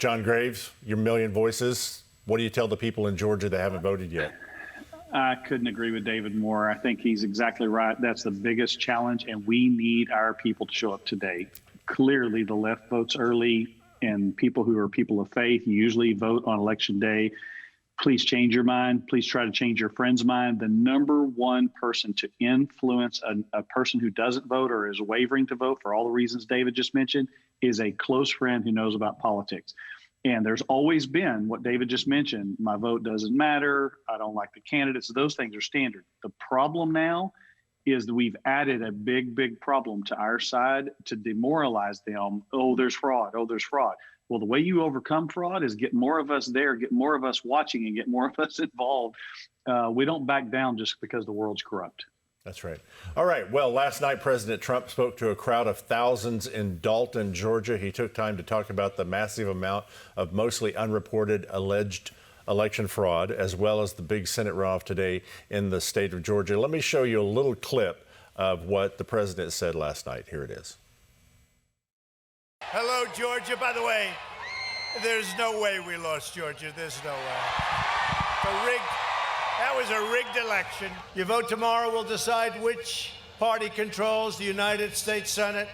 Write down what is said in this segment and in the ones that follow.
John Graves, your million voices. What do you tell the people in Georgia that haven't voted yet? I couldn't agree with David more. I think he's exactly right. That's the biggest challenge, and we need our people to show up today. Clearly, the left votes early, and people who are people of faith usually vote on Election Day. Please change your mind. Please try to change your friend's mind. The number one person to influence a person who doesn't vote or is wavering to vote for all the reasons David just mentioned is a close friend who knows about politics. And there's always been what David just mentioned. My vote doesn't matter. I don't like the candidates. Those things are standard. The problem now is that we've added a big problem to our side to demoralize them. Oh, there's fraud. Oh, there's fraud. Well, the way you overcome fraud is get more of us there, get more of us watching, and get more of us involved. We don't back down just because the world's corrupt. That's right. All right. Well, last night, President Trump spoke to a crowd of thousands in Dalton, Georgia. He took time to talk about the massive amount of mostly unreported alleged election fraud, as well as the big Senate runoff today in the state of Georgia. Let me show you a little clip of what the president said last night. Here it is. Hello, Georgia. By the way, there's no way we lost Georgia. There's no way. That was a rigged election. Your vote tomorrow will decide which party controls the United States Senate.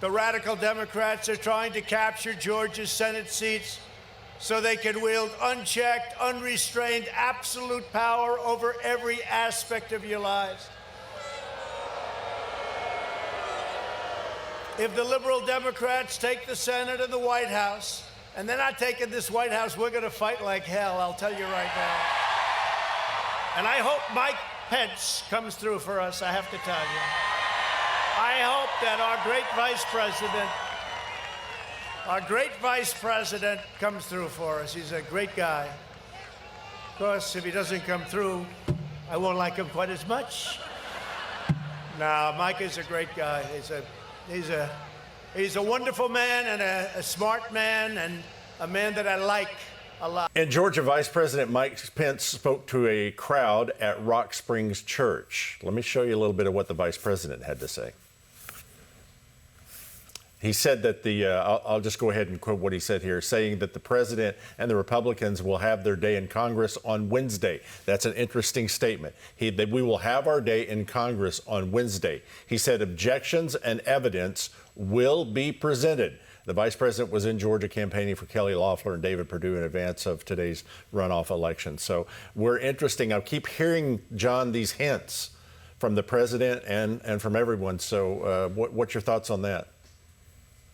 The radical Democrats are trying to capture Georgia's Senate seats so they can wield unchecked, unrestrained, absolute power over every aspect of your lives. If the liberal Democrats take the Senate and the White House, and they're not taking this White House, we're going to fight like hell, I'll tell you right now. And I hope Mike Pence comes through for us, I have to tell you. I hope that our great vice president comes through for us. He's a great guy. Of course, if he doesn't come through, I won't like him quite as much. No, Mike is a great guy. He's a wonderful man and a smart man and a man that I like a lot. In Georgia, Vice President Mike Pence spoke to a crowd at Rock Springs Church. Let me show you a little bit of what the vice president had to say. He said that I'll just go ahead and quote what he said here, saying that the president and the Republicans will have their day in Congress on Wednesday. That's an interesting statement. That we will have our day in Congress on Wednesday. He said objections and evidence will be presented. The vice president was in Georgia campaigning for Kelly Loeffler and David Perdue in advance of today's runoff election. So we're interesting. I keep hearing, John, these hints from the president and from everyone. So what's your thoughts on that?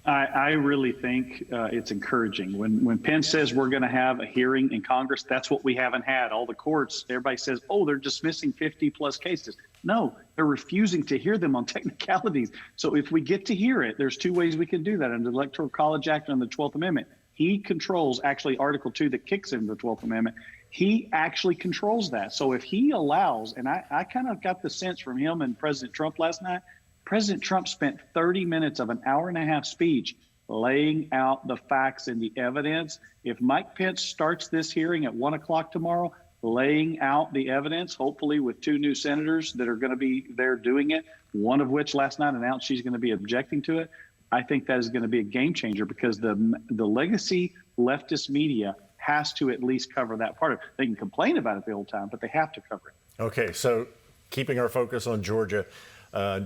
I really think it's encouraging. When Pence says we're going to have a hearing in Congress, that's what we haven't had. All the courts, everybody says, oh, they're dismissing 50 plus cases. No, they're refusing to hear them on technicalities. So if we get to hear it, there's two ways we can do that under the Electoral College Act and the 12th Amendment. He controls actually Article 2 that kicks in the 12th Amendment. He actually controls that. So if he allows, and I kind of got the sense from him and President Trump last night, President Trump spent 30 minutes of an hour-and-a-half speech laying out the facts and the evidence. If Mike Pence starts this hearing at 1 o'clock tomorrow, laying out the evidence, hopefully with two new senators that are going to be there doing it, one of which last night announced she's going to be objecting to it, I think that is going to be a game changer because the legacy leftist media has to at least cover that part of it. They can complain about it the whole time, but they have to cover it. Okay, so keeping our focus on Georgia,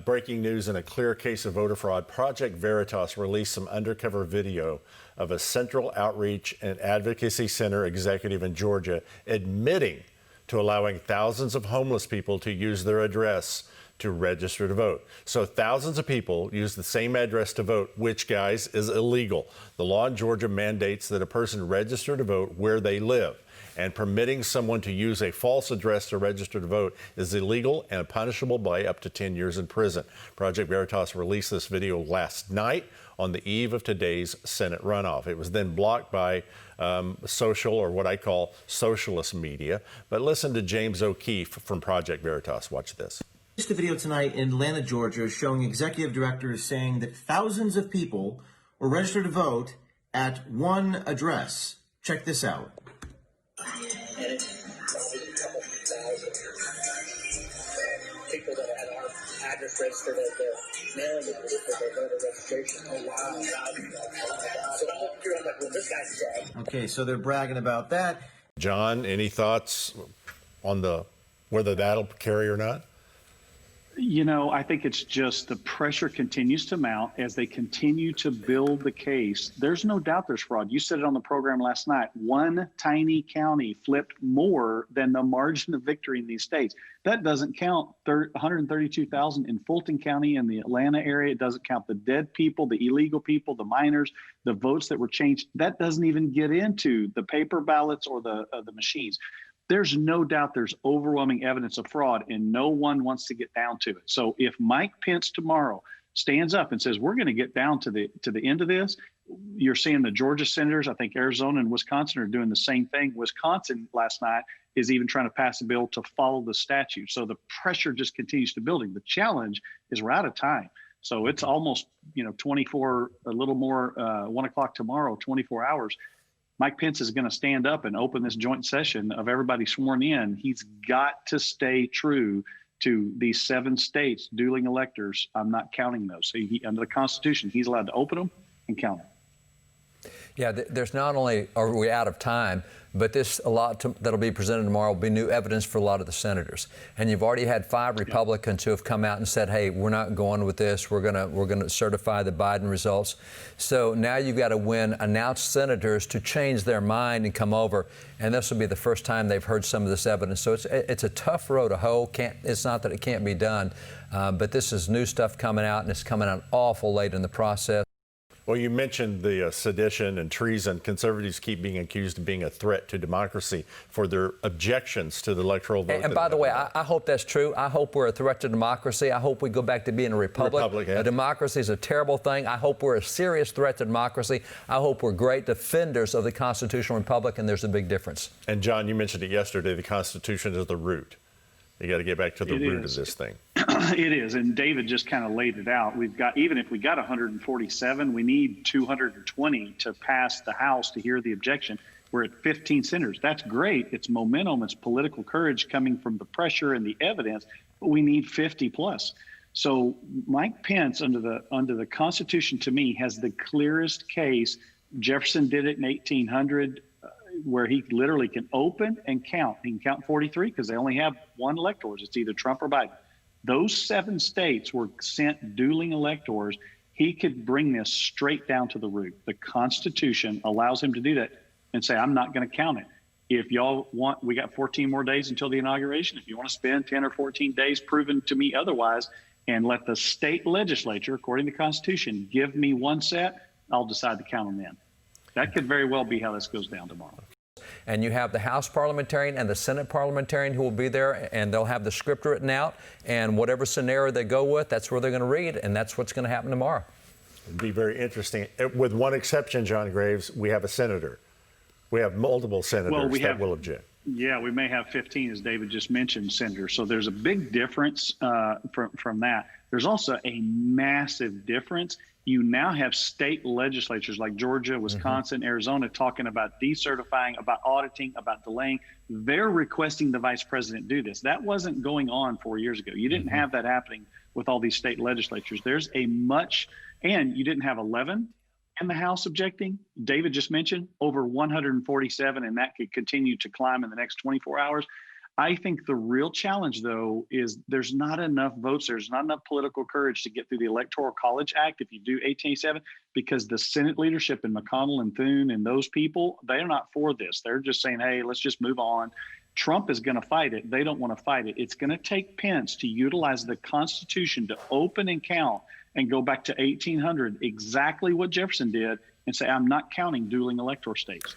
breaking news in a clear case of voter fraud. Project Veritas released some undercover video of a Central Outreach and Advocacy Center executive in Georgia admitting to allowing thousands of homeless people to use their address to register to vote. So thousands of people use the same address to vote, which, guys, is illegal. The law in Georgia mandates that a person register to vote where they live. And permitting someone to use a false address to register to vote is illegal and punishable by up to 10 years in prison. Project Veritas released this video last night on the eve of today's Senate runoff. It was then blocked by social, or what I call socialist media. But listen to James O'Keefe from Project Veritas. Watch this. The video tonight in Atlanta, Georgia, showing executive directors saying that thousands of people were registered to vote at one address. Check this out. People that had our address registered as their mailing address for their voter registration. Oh, wow. So I'm looking through, I'm like, well, this guy's dead. Okay, so they're bragging about that. John, any thoughts on whether that'll carry or not? You know, I think it's just the pressure continues to mount as they continue to build the case. There's no doubt there's fraud. You said it on the program last night. One tiny county flipped more than the margin of victory in these states. That doesn't count 132,000 in Fulton County in the Atlanta area. It doesn't count the dead people, the illegal people, the minors, the votes that were changed. That doesn't even get into the paper ballots or the machines. There's no doubt there's overwhelming evidence of fraud, and no one wants to get down to it. So if Mike Pence tomorrow stands up and says, we're going to get down to the end of this, you're seeing the Georgia senators, I think Arizona and Wisconsin are doing the same thing. Wisconsin last night is even trying to pass a bill to follow the statute. So the pressure just continues to building. The challenge is we're out of time. So it's almost, 24, a little more, 1 o'clock tomorrow, 24 hours. Mike Pence is going to stand up and open this joint session of everybody sworn in. He's got to stay true to these 7 states dueling electors. I'm not counting those. So under the Constitution, he's allowed to open them and count them. Yeah, there's not only are we out of time, but that'll be presented tomorrow will be new evidence for a lot of the senators. And you've already had 5 Republicans who have come out and said, "Hey, we're not going with this. We're gonna certify the Biden results." So now you've got to win announced senators to change their mind and come over. And this will be the first time they've heard some of this evidence. So it's a tough road to hoe. It's not that it can't be done, but this is new stuff coming out, and it's coming out awful late in the process. Well, you mentioned the sedition and treason. Conservatives keep being accused of being a threat to democracy for their objections to the electoral vote. And by the way, I hope that's true. I hope we're a threat to democracy. I hope we go back to being a republic. A democracy is a terrible thing. I hope we're a serious threat to democracy. I hope we're great defenders of the constitutional republic, and there's a big difference. And John, you mentioned it yesterday, the Constitution is the root. You got to get back to the root of this thing. It is, and David just kind of laid it out. We've got, even if we got 147, we need 220 to pass the House to hear the objection. We're at 15 senators. That's great. It's momentum. It's political courage coming from the pressure and the evidence, but we need 50 plus. So Mike Pence, under the Constitution, to me, has the clearest case. Jefferson did it in 1800. Where he literally can open and count. He can count 43 because they only have one electors. It's either Trump or Biden. Those 7 states were sent dueling electors. He could bring this straight down to the root. The Constitution allows him to do that and say, I'm not going to count it. If y'all want, we got 14 more days until the inauguration. If you want to spend 10 or 14 days proving to me otherwise and let the state legislature, according to the Constitution, give me one set, I'll decide to count them then. That could very well be how this goes down tomorrow. And you have the House parliamentarian and the Senate parliamentarian who will be there, and they'll have the script written out, and whatever scenario they go with, that's where they're going to read, and that's what's going to happen tomorrow. It'd be very interesting. With one exception, John Graves, we have a senator. We have multiple senators that will object. Yeah, we may have 15, as David just mentioned, senators. So there's a big difference from that. There's also a massive difference. You now have state legislatures like Georgia, Wisconsin, Arizona talking about decertifying, about auditing, about delaying. They're requesting the vice president do this. That wasn't going on 4 years ago. You didn't have that happening with all these state legislatures. There's and you didn't have 11 in the House objecting. David just mentioned over 147, and that could continue to climb in the next 24 hours. I think the real challenge, though, is there's not enough votes. There's not enough political courage to get through the Electoral College Act if you do 1887, because the Senate leadership and McConnell and Thune and those people, they're not for this. They're just saying, hey, let's just move on. Trump is going to fight it. They don't want to fight it. It's going to take Pence to utilize the Constitution to open and count and go back to 1800, exactly what Jefferson did, and say, I'm not counting dueling electoral states.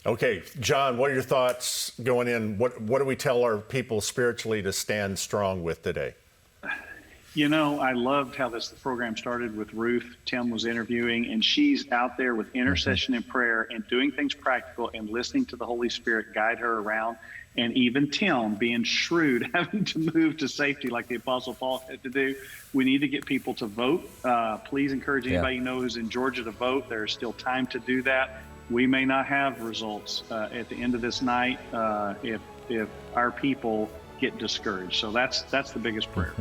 Okay, John, what are your thoughts going in? What do we tell our people spiritually to stand strong with today? You know, I loved how this program started with Ruth. Tim was interviewing, and she's out there with intercession and prayer and doing things practical and listening to the Holy Spirit guide her around. And even Tim, being shrewd, having to move to safety like the Apostle Paul had to do. We need to get people to vote. Please encourage anybody you know who's in Georgia to vote. There's still time to do that. We may not have results at the end of this night if our people get discouraged. So that's the biggest prayer.